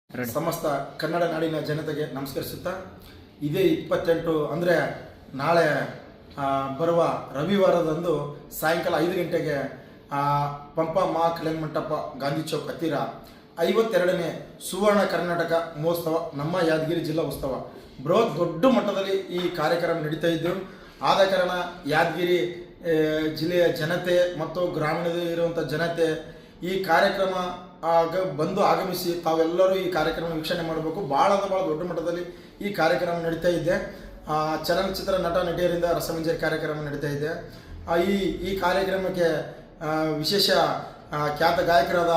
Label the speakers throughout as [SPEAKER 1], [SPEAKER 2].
[SPEAKER 1] ಸಮಸ್ತ ಕನ್ನಡ ನಾಡಿನ ಜನತೆಗೆ ನಮಸ್ಕರಿಸುತ್ತಾ ಇದೇ 28 ಅಂದರೆ ನಾಳೆ ಬರುವ ರವಿವಾರದಂದು ಸಾಯಂಕಾಲ 5 ಗಂಟೆಗೆ ಪಂಪ ಮಾ ಕಲ್ಯಾಣ ಮಂಟಪ ಗಾಂಧಿ ಚೌಕ್ ಹತ್ತಿರ 52ನೇ ಸುವರ್ಣ ಕರ್ನಾಟಕ ಮಹೋತ್ಸವ ನಮ್ಮ ಯಾದಗಿರಿ ಜಿಲ್ಲಾ ಉತ್ಸವ ಬೃಹತ್ ದೊಡ್ಡ ಮಟ್ಟದಲ್ಲಿ ಈ ಕಾರ್ಯಕ್ರಮ ನಡೀತಾ ಇದ್ದು ಆದ ಕಾರಣ ಯಾದಗಿರಿ ಜಿಲ್ಲೆಯ ಜನತೆ ಮತ್ತು ಗ್ರಾಮೀಣದಲ್ಲಿ ಇರುವಂಥ ಜನತೆ ಈ ಕಾರ್ಯಕ್ರಮ ಬಂದು ಆಗಮಿಸಿ ತಾವೆಲ್ಲರೂ ಈ ಕಾರ್ಯಕ್ರಮ ವೀಕ್ಷಣೆ ಮಾಡಬೇಕು. ಭಾಳ ದೊಡ್ಡ ಮಟ್ಟದಲ್ಲಿ ಈ ಕಾರ್ಯಕ್ರಮ ನಡೀತಾ ಇದೆ. ಚಲನಚಿತ್ರ ನಟ ನಟಿಯರಿಂದ ರಸಮಂಜರಿ ಕಾರ್ಯಕ್ರಮ ನಡೀತಾ ಇದೆ. ಈ ಕಾರ್ಯಕ್ರಮಕ್ಕೆ ವಿಶೇಷ ಖ್ಯಾತ ಗಾಯಕರಾದ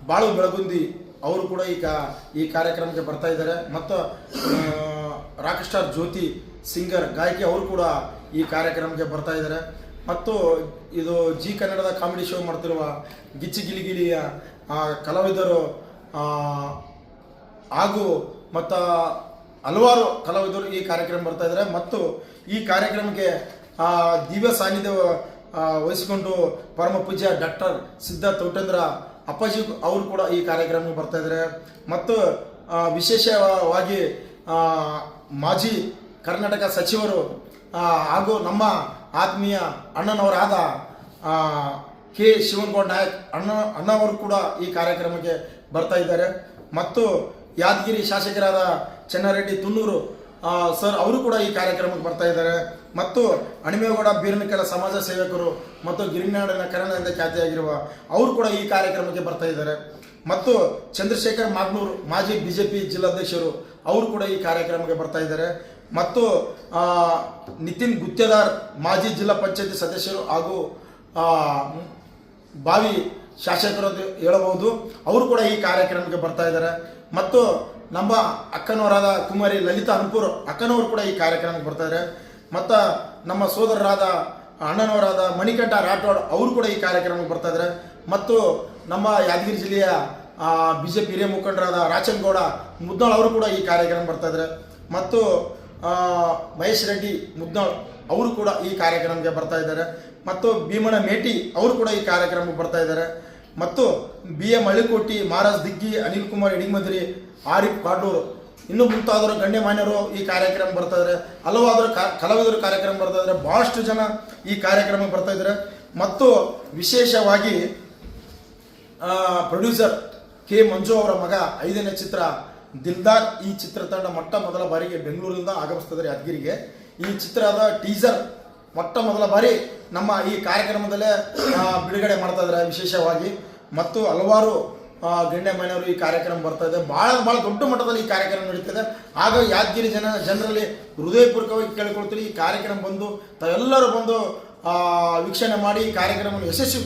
[SPEAKER 1] ಬಾಳು ಬೆಳಗುಂದಿ ಅವರು ಕೂಡ ಈ ಕಾರ್ಯಕ್ರಮಕ್ಕೆ ಬರ್ತಾ ಇದ್ದಾರೆ. ಮತ್ತು ರಾಕ್ ಸ್ಟಾರ್ ಜ್ಯೋತಿ ಸಿಂಗರ್ ಗಾಯಕಿ ಅವರು ಕೂಡ ಈ ಕಾರ್ಯಕ್ರಮಕ್ಕೆ ಬರ್ತಾ ಇದ್ದಾರೆ. ಮತ್ತು ಇದು ಜಿ ಕನ್ನಡದ ಕಾಮಿಡಿ ಶೋ ಮಾಡ್ತಿರುವ ಗಿಚ್ಚಿ ಗಿಲಿಗಿಲಿಯ ಕಲಾವಿದರು ಹಾಗೂ ಮತ್ತು ಹಲವಾರು ಕಲಾವಿದರು ಈ ಕಾರ್ಯಕ್ರಮ ಬರ್ತಾ ಇದ್ದಾರೆ. ಮತ್ತು ಈ ಕಾರ್ಯಕ್ರಮಕ್ಕೆ ದಿವ್ಯ ಸಾನ್ನಿಧ್ಯ ವಹಿಸಿಕೊಂಡು ಪರಮ ಪೂಜ್ಯ ಡಾಕ್ಟರ್ ಸಿದ್ಧಾರ್ಥ ತೋಟೇಂದ್ರ ಅಪ್ಪಾಜಿ ಅವರು ಕೂಡ ಈ ಕಾರ್ಯಕ್ರಮಕ್ಕೆ ಬರ್ತಾ ಇದ್ದಾರೆ. ಮತ್ತು ವಿಶೇಷವಾಗಿ ಮಾಜಿ ಕರ್ನಾಟಕ ಸಚಿವರು ಹಾಗೂ ನಮ್ಮ ಆತ್ಮೀಯ ಅಣ್ಣನವರಾದ ಕೆ ಶಿವನಗೌಡ ನಾಯಕ್ ಅಣ್ಣವರು ಕೂಡ ಈ ಕಾರ್ಯಕ್ರಮಕ್ಕೆ ಬರ್ತಾ ಇದ್ದಾರೆ. ಮತ್ತು ಯಾದಗಿರಿ ಶಾಸಕರಾದ ಚೆನ್ನಾರೆಡ್ಡಿ ತುನ್ನೂರು ಸರ್ ಅವರು ಕೂಡ ಈ ಕಾರ್ಯಕ್ರಮಕ್ಕೆ ಬರ್ತಾ ಇದ್ದಾರೆ. ಮತ್ತು ಅಣಿಮೇಗೌಡ ಬೀರನಕೆಲ ಸಮಾಜ ಸೇವಕರು ಮತ್ತು ಗಿರಿನಾಡಿನ ಕನ್ನಡದಿಂದ ಖ್ಯಾತಿಯಾಗಿರುವ ಅವರು ಕೂಡ ಈ ಕಾರ್ಯಕ್ರಮಕ್ಕೆ ಬರ್ತಾ ಇದ್ದಾರೆ. ಮತ್ತು ಚಂದ್ರಶೇಖರ್ ಮಾಗ್ನೂರು ಮಾಜಿ ಬಿಜೆಪಿ ಜಿಲ್ಲಾಧ್ಯಕ್ಷರು ಅವರು ಕೂಡ ಈ ಕಾರ್ಯಕ್ರಮಕ್ಕೆ ಬರ್ತಾ ಇದ್ದಾರೆ. ಮತ್ತು ನಿತಿನ್ ಗುತ್ತೇದಾರ್ ಮಾಜಿ ಜಿಲ್ಲಾ ಪಂಚಾಯತಿ ಸದಸ್ಯರು ಹಾಗೂ ಭಾವಿ ಶಾಸಕರು ಅಂತ ಹೇಳಬಹುದು, ಅವರು ಕೂಡ ಈ ಕಾರ್ಯಕ್ರಮಕ್ಕೆ ಬರ್ತಾ ಇದ್ದಾರೆ. ಮತ್ತು ನಮ್ಮ ಅಕ್ಕನವರಾದ ಕುಮಾರಿ ಲಲಿತಾ ಅನ್ಪುರ್ ಅಕ್ಕನವರು ಕೂಡ ಈ ಕಾರ್ಯಕ್ರಮಕ್ಕೆ ಬರ್ತಾ ಇದ್ದಾರೆ. ಮತ್ತು ನಮ್ಮ ಸೋದರರಾದ ಅಣ್ಣನವರಾದ ಮಣಿಕಂಠ ರಾಠೋಡ್ ಅವರು ಕೂಡ ಈ ಕಾರ್ಯಕ್ರಮಕ್ಕೆ ಬರ್ತಾ ಇದ್ದಾರೆ. ಮತ್ತು ನಮ್ಮ ಯಾದಗಿರಿ ಜಿಲ್ಲೆಯ ಬಿಜೆಪಿ ಹಿರಿಯ ಮುಖಂಡರಾದ ರಾಚನಗೌಡ ಮುದ್ನಾಳ್ ಅವರು ಕೂಡ ಈ ಕಾರ್ಯಕ್ರಮ ಬರ್ತಾ ಇದ್ದಾರೆ. ಮತ್ತು ಮಹೇಶ್ ರೆಡ್ಡಿ ಮುದ್ನಾಳ್ ಅವರು ಕೂಡ ಈ ಕಾರ್ಯಕ್ರಮಕ್ಕೆ ಬರ್ತಾ ಇದ್ದಾರೆ. ಮತ್ತು ಭೀಮಣ್ಣ ಮೇಟಿ ಅವರು ಕೂಡ ಈ ಕಾರ್ಯಕ್ರಮಕ್ಕೆ ಬರ್ತಾ ಇದ್ದಾರೆ. ಮತ್ತು BM ಹಳ್ಳಿಕೋಟಿ, ಮಹಾರಾಜ್ ದಿಗ್ಗಿ, ಅನಿಲ್ ಕುಮಾರ್ ಇಡಿಮದ್ರಿ, ಆರಿಫ್ ಕಾಡೂರು ಇನ್ನೂ ಮುಂತಾದವರು ಗಣ್ಯಮಾನ್ಯರು ಈ ಕಾರ್ಯಕ್ರಮ ಬರ್ತಾ ಇದ್ದಾರೆ. ಹಲವಾರು ಕಲಾವಿದರು ಕಾರ್ಯಕ್ರಮ ಬರ್ತಾ ಇದ್ದಾರೆ. ಭಾಳಷ್ಟು ಜನ ಈ ಕಾರ್ಯಕ್ರಮಕ್ಕೆ ಬರ್ತಾ ಇದ್ದಾರೆ. ಮತ್ತು ವಿಶೇಷವಾಗಿ ಪ್ರೊಡ್ಯೂಸರ್ ಕೆ ಮಂಜು ಅವರ ಮಗ 5ನೇ ಚಿತ್ರ ದಿಲ್ದಾರ್ ಈ ಚಿತ್ರತಂಡ ಮೊಟ್ಟ ಮೊದಲ ಬಾರಿಗೆ ಬೆಂಗಳೂರಿನಿಂದ ಆಗಮಿಸ್ತದೆ ಯಾದಗಿರಿಗೆ. ಈ ಚಿತ್ರದ ಟೀಸರ್ ಮೊಟ್ಟ ಮೊದಲ ಬಾರಿ ನಮ್ಮ ಈ ಕಾರ್ಯಕ್ರಮದಲ್ಲೇ ಬಿಡುಗಡೆ ಮಾಡ್ತಾ ಇದ್ದಾರೆ ವಿಶೇಷವಾಗಿ. ಮತ್ತು ಹಲವಾರು ಗಣ್ಯಮಾನ್ಯವರು ಈ ಕಾರ್ಯಕ್ರಮ ಬರ್ತಾ ಇದೆ. ಭಾಳ ದೊಡ್ಡ ಮಟ್ಟದಲ್ಲಿ ಈ ಕಾರ್ಯಕ್ರಮ ನಡೀತಿದೆ. ಆಗ ಯಾದಗಿರಿ ಜನರಲ್ಲಿ ಹೃದಯಪೂರ್ವಕವಾಗಿ ಕೇಳಿಕೊಳ್ತೀವಿ, ಈ ಕಾರ್ಯಕ್ರಮ ಬಂದು ತಾವೆಲ್ಲರೂ ಬಂದು ವೀಕ್ಷಣೆ ಮಾಡಿ ಈ ಕಾರ್ಯಕ್ರಮವನ್ನು ಯಶಸ್ವಿ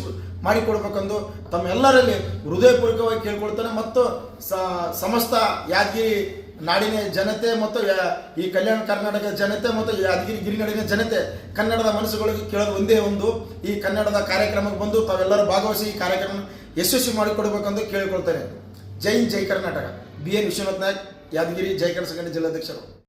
[SPEAKER 1] ಮಾಡಿಕೊಡ್ಬೇಕೆಂದು ತಮ್ಮೆಲ್ಲರಲ್ಲಿ ಹೃದಯಪೂರ್ವಕವಾಗಿ ಕೇಳ್ಕೊಳ್ತಾನೆ. ಮತ್ತು ಸಮಸ್ತ ಯಾದಗಿರಿ ನಾಡಿನ ಜನತೆ ಮತ್ತು ಈ ಕಲ್ಯಾಣ ಕರ್ನಾಟಕ ಜನತೆ ಮತ್ತು ಯಾದಗಿರಿ ಗಿರಿನಾಡಿನ ಜನತೆ ಕನ್ನಡದ ಮನಸ್ಸುಗಳಿಗೆ ಕೇಳೋದು ಒಂದೇ ಒಂದು, ಈ ಕನ್ನಡದ ಕಾರ್ಯಕ್ರಮಕ್ಕೆ ಬಂದು ತಾವೆಲ್ಲರೂ ಭಾಗವಹಿಸಿ ಈ ಕಾರ್ಯಕ್ರಮ ಯಶಸ್ವಿ ಮಾಡಿಕೊಡ್ಬೇಕೆಂದು ಕೇಳಿಕೊಳ್ತಾರೆ. ಜೈ ಕರ್ನಾಟಕ. BN ವಿಶ್ವನಾಥ್ ನಾಯಕ್, ಯಾದಗಿರಿ ಜೈ ಕನ್ನಡ ಸಂಘಟನೆ ಜಿಲ್ಲಾಧ್ಯಕ್ಷರು.